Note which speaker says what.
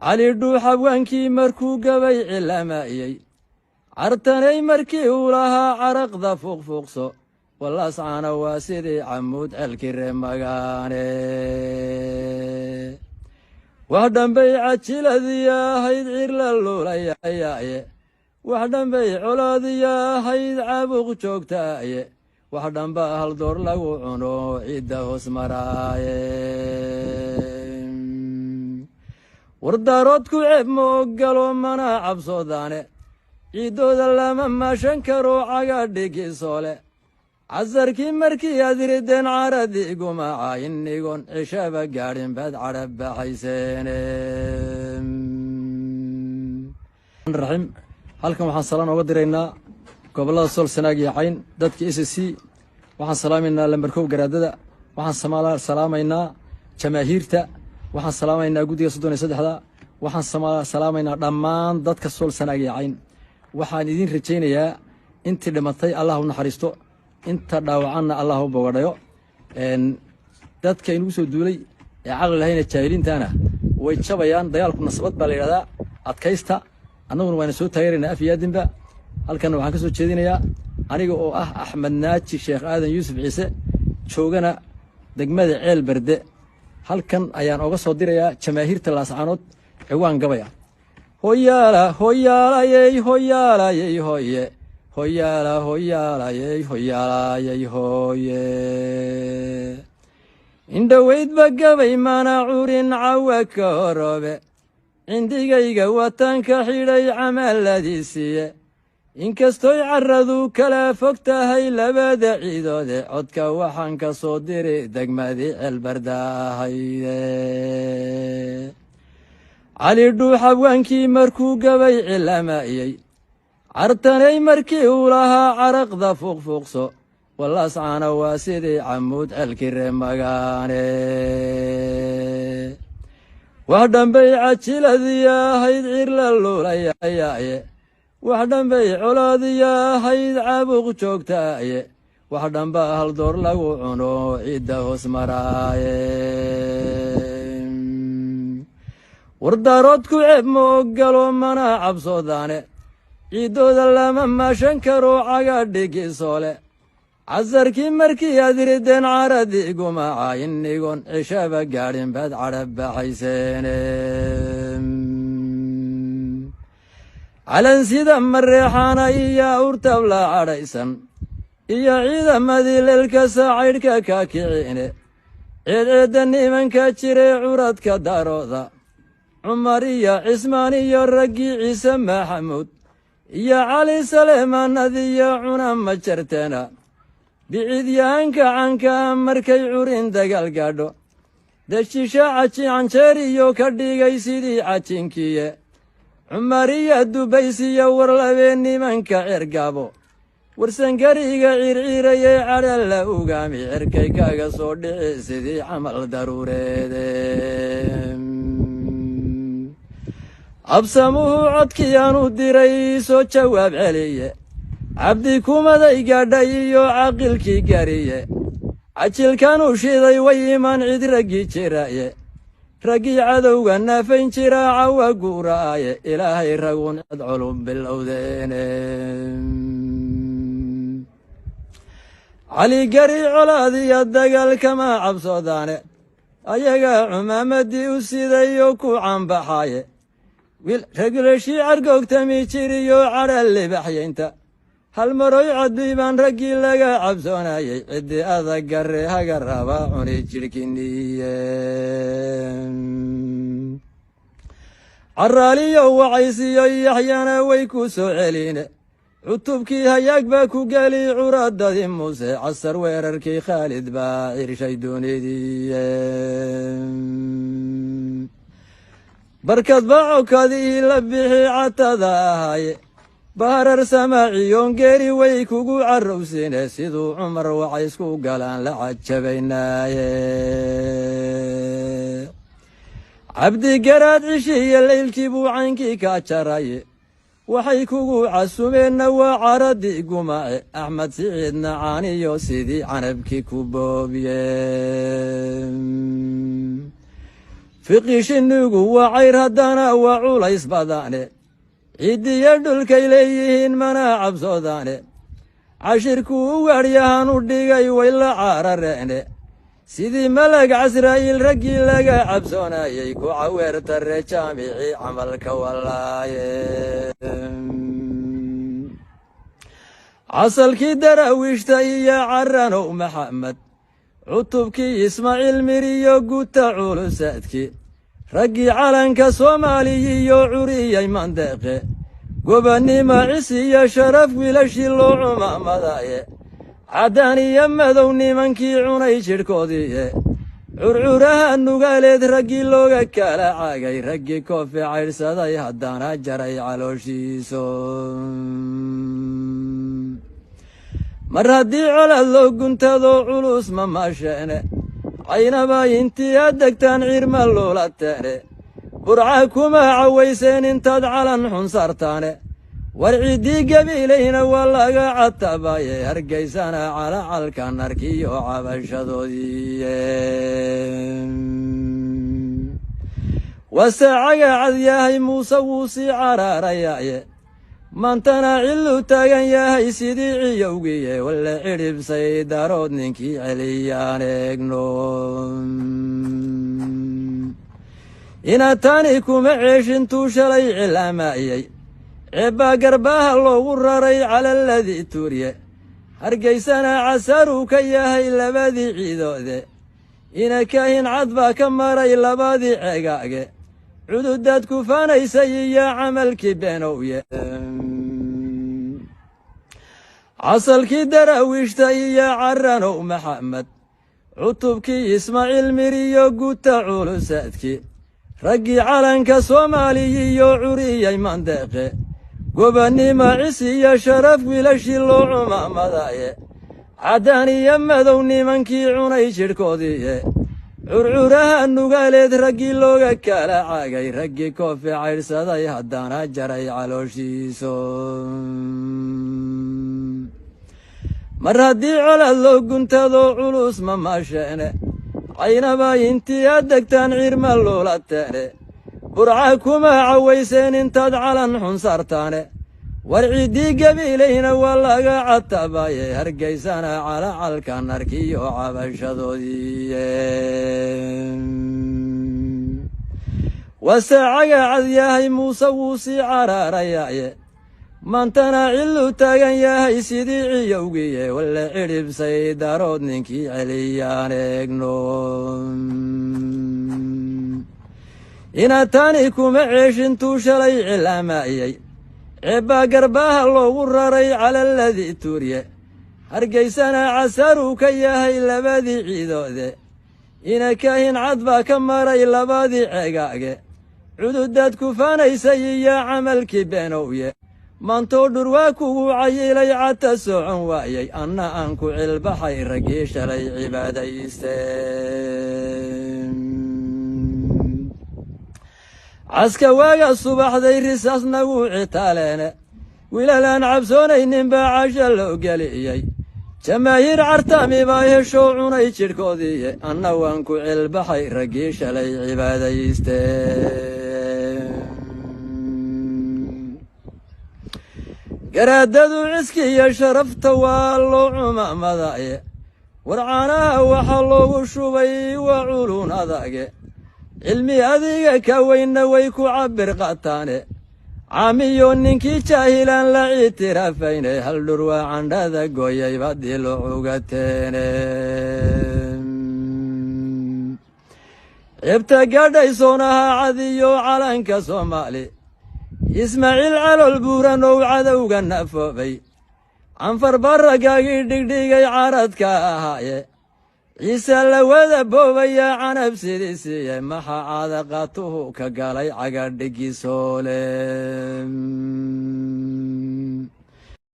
Speaker 1: علي الروح وانكي مركو قبي علمائي عرتني مركي ولها عرق ذا فوق فوقسو والله صعانا واسيدي عمود الكريم مغاني وحدن بيعة الذي هيد عير للولاي وحدن بيع الذي هيد عابق جوجتاي وحدن باهل دور لغو عنو عيده اسمراي وردارودكو عيب موقلو منا عبصوداني عيدو دلما ما شنكرو عقاديكي سولي عزركي مركي يدردين عردي قما عاينيقون عشابة قارين باد عرب بحيسين الرحيم halkan waxaan salaan uga diraynaa gobolada Sool Sanaag iyo Cayn dadka SSC waxaan salaameynaa lambarkow garaadada waxaan salaamaynaa jamaahiirta waxaan salaamaynaa guddiga 33da waxaan salaamaynaa dhammaan dadka Sool Sanaag iyo Cayn waxaan idin rajaynayaa intii dhimatay Allah u naxariisto inta dhaawacanna Allah u bogadhayo dadka inuu soo duulay ee aqal lahayna jaahiliintana way jabayaan dagaalku nasabad baa la yiraahdaa adkaysta annaguna waan soo taageerinaa afyaadinba halkan waxaan ka soo jeedinayaa aniga oo ah Axmed Naaji Sheekh Aadan Yuusuf Ciise joogana degmada Ceel Berde halkan ayaan uga soo dirayaa jamaahiirta Laascaanood ciwaan gabaya hoyaala hoyaala yey hoyaala yey hoye hoyaala hoyaala yey hoyaala yey hoye indhaweyd bagabay mana curin cawa ka horobe cindigayga watanka xidhay camaladiisiiye inkastoy carradu kala fog tahay labada ciidoode codka waxaan ka soo diray degmadii Ceelbarda ahayde cali dhuuxa waankii markuu gabay cilaamaayay cartanay markii uu lahaa caraqda fuuqfuuqso wallaas caana waa sidii camuud celkiree magaane وحدن بيعة الذي هيد عير للولاي وحدن بيع الذي هيد عابق جوجتاي وحدن باهل دور لغو عنو عيده اسمراي وردارودكو عيب موقلو منا عبصوداني عيدو دلما ما شنكرو عقاديكي سولي عزركي مركي يدردين عردي قما عاينيقون عشابة قارين باد عرب بحيسين على نسيدا مريحانا إيا أورتبلا عريسان إيا عيدا مذي للكسا عيركا كاكيعيني عيدني من كاتشري عراد كداروضا عمرية عثمانية الرقي عيسى محمود إيا علي سليمان نذي عنا مجرتنا بعيديانك عنك مركي عورين دقال قادو دشيشا عجي عنشاريو كرديغي سيدي عجينكيه عمارية دوبيسية ورلبيني منك عرقابو ورسنقريغا عيرعيري على اللوغامي عركي كاغا صودي سيدي عمل ضروري أبسموه عدكيانو ديريسو جواب عليه عبدي كومداي غادايو عاقلكي غاريه عجل كانوا شيداي ويمان عيد رقي جرايه رقي عدوغا نافين جرا عوا غورايه الهي رغون ادعلهم بالاودين علي قري علادي الدقال كما عبصوداني ايغا عمامدي وسيدايو كو عن بحايه ويل رجلشي عرقوك تمي جريو على اللي بحينتا هل مروي عدي بان رقي لغا عبسوناي عدي اذا قري هقربا عني جركيني عرالي وعيسي يحيانا ويكو سوعلين عطوبكي هياك باكو قالي عراد دي موسى عصر ويرركي خالد باعير شيدوني دي بركض باعو كذي لبيحي عتذا هاي بهرر سماعيون غيري ويكوغو عروسين سيدو عمر وعيسكو قالان لعجبيناي عبدي قراد عشي الليل كيبو عنكي كاتشراي وحيكوغو عسومين وعردي قماعي أحمد سعيد نعاني يو سيدي عنبكي كوبوبي fiqi shinnigu waa cayr haddana waa culays badaane ciiddiyo dhulkay leeyihiin mana cabsoodaane cashirkuu waaryahan u dhigay way la caarareene sidii malag casraa'iil raggii laga cabsoonayay ku caweertare jaamicii camalka wallaaye casalkii daraawiishta iyo caranow maxamed cutubkii ismaaciil miriyo guta culusaadkii raggii calanka soomaaliyiyo curiyay mandeeqe gobannimo cis iyo sharaf wiilashii loo cumaamadaye caddaan iyo madow nimankii cunay jidhkoodiiye curcuraha nugaaleed raggii looga kala caagay raggii koofe caydhsaday haddana jaray calooshiiso mar haddii colaad loo guntado culus ma maasheene caynaba intii aad degtaan ciirma luulateene burca kuma cawayseen intaad calan xun saartaane war ciiddii gabiilayna waa laga catabaye hargaysana calacalkan arkiyo cabashadoodiiye wase caga cad yahay muuse wuu sii caraarayaye maantana cillu taagan yahay sidii ciyowgiye walle cidhibsay darood ninkii celiyaan eegno inaad tani kuma ceeshintuu shalay cilaamayey ceebbaa garbaaha loogu raray calalladii tuurye hargaysana casaaruu ka yahay labadii ciidoode ina kaahin cad baa ka maray labadii ceegaage cududaad kufaanaysay iyo camalkii beenowye casalkii daraawiishta iyo caranow maxamed cutubkii ismaaciil miriyo guta culusaadkii raggii calanka soomaaliyiyo curiyay mandeeqe gobannimo cis iyo sharaf wiilashii loo cumaamadaye caddaan iyo madow nimankii cunay jidhkoodiiye curcuraha nugaaleed raggii looga kala caagay raggii koofe caydhsaday haddana jaray calooshiiso mar haddii colaad loo guntado culus ma maasheene caynaba intii aad degtaan ciirma luulateene burca kuma cawayseen intaad calan xun saartaane war ciiddii gabiilayna waa laga catabaye hargaysana calacalkan arkiyo cabashadoodiiye wase caga cad yahay muuse wuu sii caraarayaye maantana cillu taagan yahay sidii ciyowgiye walle cidhibsay darood ninkii celiyaan eegno inaad tani kuma ceeshintuu shalay cilaamayey ceebbaa garbaaha loogu raray calalladii tuurye hargaysana casaaruu ka yahay labadii ciidoode ina kaahin cad baa ka maray labadii ceegaage cududaad kufaanaysay iyo camalkii beenowye maantoo dhur waa kugu cayilay cata socon waayey anna aan ku cilbaxay raggii shalay cibaadaysteen caska waaga subaxday risaas nagu citaaleene wiilalaan cabsoonaynin baa casha loo geliyey jamaahiir cartami baa heshoo cunay jidhkoodiiye anna waan ku cilbaxay raggii shalay cibaadaysteen garaadadu ciski iyo sharafta waa loo cumaamadaye warcaanaha waxaa loogu shubay waa culuun adage cilmi adiga ka weynna way ku cabbir qaataane caamiyo ninkii jaahilaan la ictiraafayne hal dhur waa candhada gooyay baddii lo cugateene cibta gaadhaysoonaha cadiyo calanka soomaali ismaaciil calool buuran ou cadowga nafoobay canfar barragaagii dhigdhigay caradka ahaaye ciise lawada boobayaa canab sidiisiiye maxaa caadaqaatuhu ka galay cagadhigiisoole